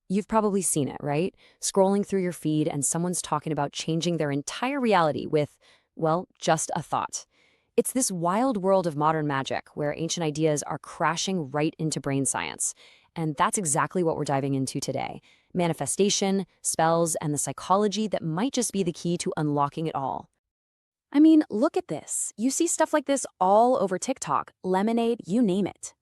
You've probably seen it, right? Scrolling through your feed and someone's talking about changing their entire reality with, well, just a thought. It's this wild world of modern magic where ancient ideas are crashing right into brain science. And that's exactly what we're diving into today. Manifestation, spells, and the psychology that might just be the key to unlocking it all. I mean, look at this. You see stuff like this all over TikTok, Lemonade, you name it.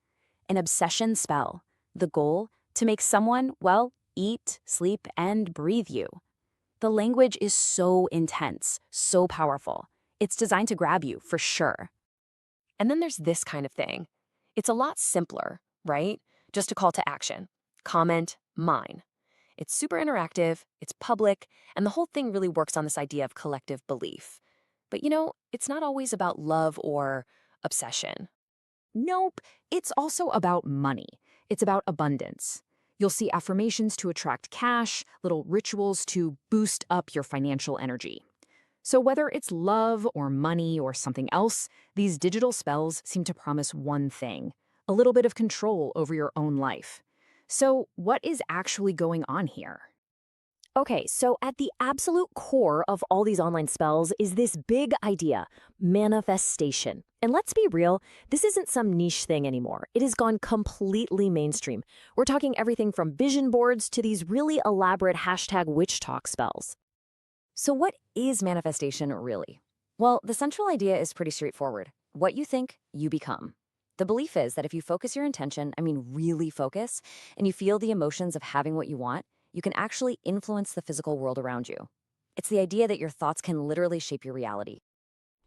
An obsession spell. The goal? To make someone, well, eat, sleep, and breathe you. The language is so intense, so powerful. It's designed to grab you, for sure. And then there's this kind of thing. It's a lot simpler, right? Just a call to action. Comment, mine. It's super interactive, it's public, and the whole thing really works on this idea of collective belief. But it's not always about love or obsession. Nope, it's also about money. It's about abundance. You'll see affirmations to attract cash, little rituals to boost up your financial energy. So whether it's love or money or something else, these digital spells seem to promise one thing: a little bit of control over your own life. So what is actually going on here? Okay, so at the absolute core of all these online spells is this big idea, manifestation. And let's be real, this isn't some niche thing anymore. It has gone completely mainstream. We're talking everything from vision boards to these really elaborate #witch talk spells. So what is manifestation really? Well, the central idea is pretty straightforward. What you think, you become. The belief is that if you focus your intention, I mean really focus, and you feel the emotions of having what you want, you can actually influence the physical world around you. It's the idea that your thoughts can literally shape your reality.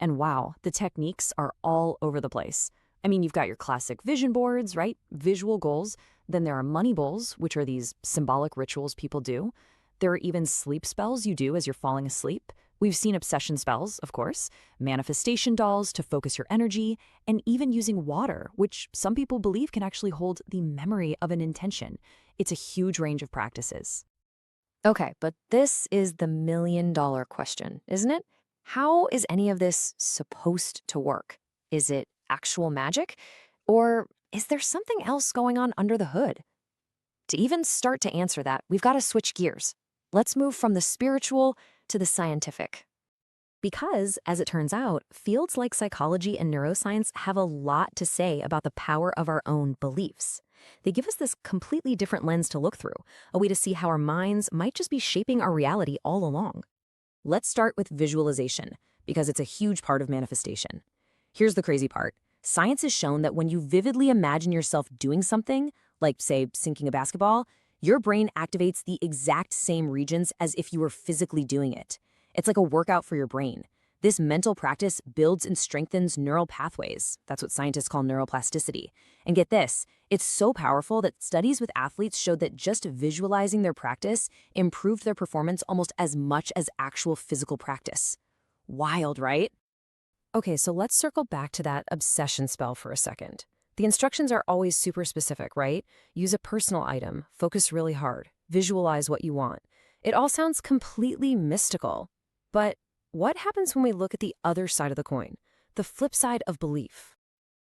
And wow, the techniques are all over the place. I mean, you've got your classic vision boards, right? Visual goals. Then there are money bowls, which are these symbolic rituals people do. There are even sleep spells you do as you're falling asleep. We've seen obsession spells, of course, manifestation dolls to focus your energy, and even using water, which some people believe can actually hold the memory of an intention. It's a huge range of practices. Okay, but this is the million-dollar question, isn't it? How is any of this supposed to work? Is it actual magic? Or is there something else going on under the hood? To even start to answer that, we've got to switch gears. Let's move from the spiritual to the scientific. Because, as it turns out, fields like psychology and neuroscience have a lot to say about the power of our own beliefs. They give us this completely different lens to look through, a way to see how our minds might just be shaping our reality all along. Let's start with visualization, because it's a huge part of manifestation. Here's the crazy part. Science has shown that when you vividly imagine yourself doing something, like, say, sinking a basketball, your brain activates the exact same regions as if you were physically doing it. It's like a workout for your brain. This mental practice builds and strengthens neural pathways. That's what scientists call neuroplasticity. And get this, it's so powerful that studies with athletes showed that just visualizing their practice improved their performance almost as much as actual physical practice. Wild, right? Okay, so let's circle back to that obsession spell for a second. The instructions are always super specific, right? Use a personal item, focus really hard, visualize what you want. It all sounds completely mystical. But what happens when we look at the other side of the coin, the flip side of belief?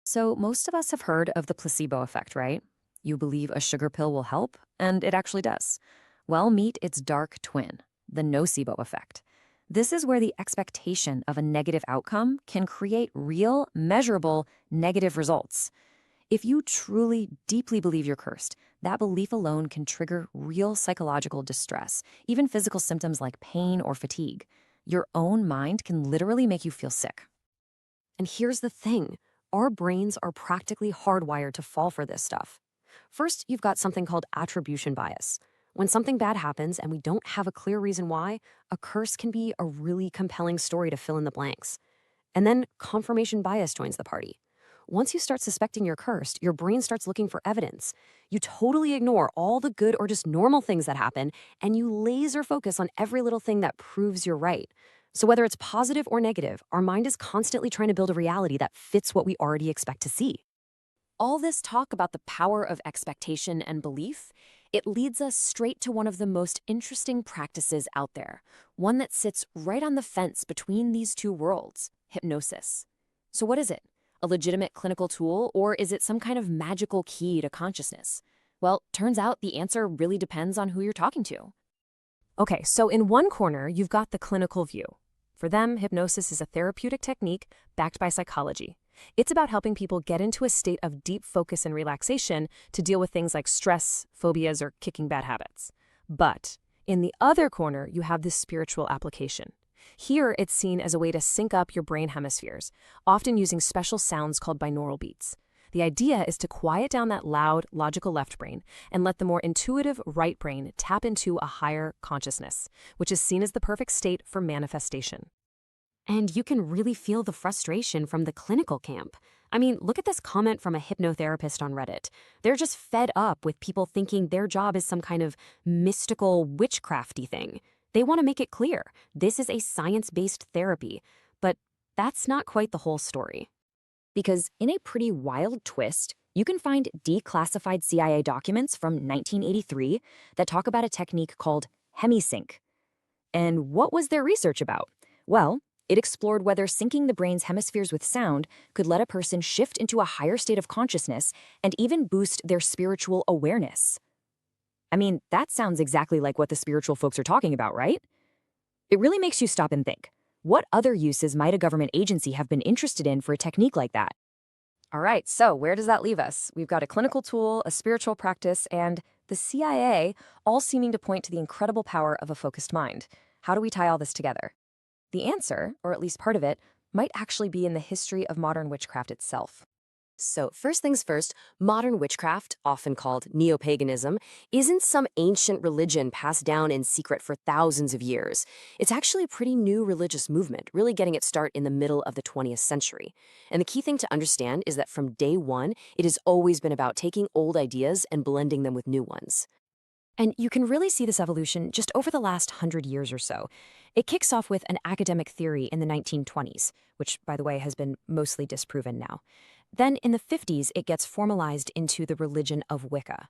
So most of us have heard of the placebo effect, right? You believe a sugar pill will help, and it actually does. Well, meet its dark twin, the nocebo effect. This is where the expectation of a negative outcome can create real, measurable, negative results. If you truly, deeply believe you're cursed, that belief alone can trigger real psychological distress, even physical symptoms like pain or fatigue. Your own mind can literally make you feel sick. And here's the thing. Our brains are practically hardwired to fall for this stuff. First, you've got something called attribution bias. When something bad happens and we don't have a clear reason why, a curse can be a really compelling story to fill in the blanks. And then confirmation bias joins the party. Once you start suspecting you're cursed, your brain starts looking for evidence. You totally ignore all the good or just normal things that happen, and you laser focus on every little thing that proves you're right. So whether it's positive or negative, our mind is constantly trying to build a reality that fits what we already expect to see. All this talk about the power of expectation and belief, it leads us straight to one of the most interesting practices out there, one that sits right on the fence between these two worlds, hypnosis. So what is it? A legitimate clinical tool, or is it some kind of magical key to consciousness? Well, turns out the answer really depends on who you're talking to. Okay, so in one corner, you've got the clinical view. For them, hypnosis is a therapeutic technique backed by psychology. It's about helping people get into a state of deep focus and relaxation to deal with things like stress, phobias, or kicking bad habits. But in the other corner, you have this spiritual application. Here, it's seen as a way to sync up your brain hemispheres, often using special sounds called binaural beats. The idea is to quiet down that loud, logical left brain and let the more intuitive right brain tap into a higher consciousness, which is seen as the perfect state for manifestation. And you can really feel the frustration from the clinical camp. I mean, look at this comment from a hypnotherapist on Reddit. They're just fed up with people thinking their job is some kind of mystical witchcrafty thing. They want to make it clear this is a science-based therapy, but that's not quite the whole story. Because in a pretty wild twist, you can find declassified CIA documents from 1983 that talk about a technique called hemisync. And what was their research about? Well, it explored whether syncing the brain's hemispheres with sound could let a person shift into a higher state of consciousness and even boost their spiritual awareness. I mean, that sounds exactly like what the spiritual folks are talking about, right? It really makes you stop and think. What other uses might a government agency have been interested in for a technique like that? All right, so where does that leave us? We've got a clinical tool, a spiritual practice, and the CIA, all seeming to point to the incredible power of a focused mind. How do we tie all this together? The answer, or at least part of it, might actually be in the history of modern witchcraft itself. So first things first, modern witchcraft, often called neo-paganism, isn't some ancient religion passed down in secret for thousands of years. It's actually a pretty new religious movement, really getting its start in the middle of the 20th century. And the key thing to understand is that from day one, it has always been about taking old ideas and blending them with new ones. And you can really see this evolution just over the last 100 years or so. It kicks off with an academic theory in the 1920s, which, by the way, has been mostly disproven now. Then in the 50s, it gets formalized into the religion of Wicca.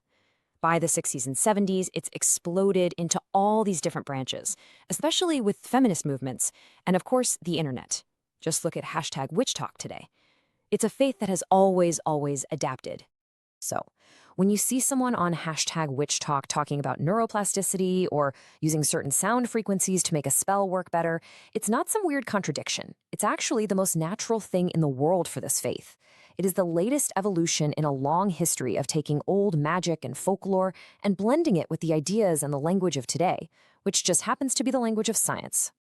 By the 60s and 70s, it's exploded into all these different branches, especially with feminist movements, and of course, the internet. Just look at #WitchTalk today. It's a faith that has always adapted. So, when you see someone on #WitchTalk talking about neuroplasticity or using certain sound frequencies to make a spell work better, it's not some weird contradiction. It's actually the most natural thing in the world for this faith. It is the latest evolution in a long history of taking old magic and folklore and blending it with the ideas and the language of today, which just happens to be the language of science.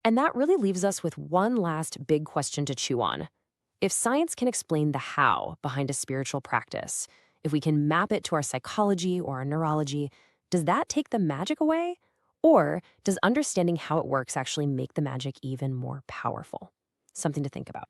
And that really leaves us with one last big question to chew on. If science can explain the how behind a spiritual practice, if we can map it to our psychology or our neurology, does that take the magic away? Or does understanding how it works actually make the magic even more powerful? Something to think about.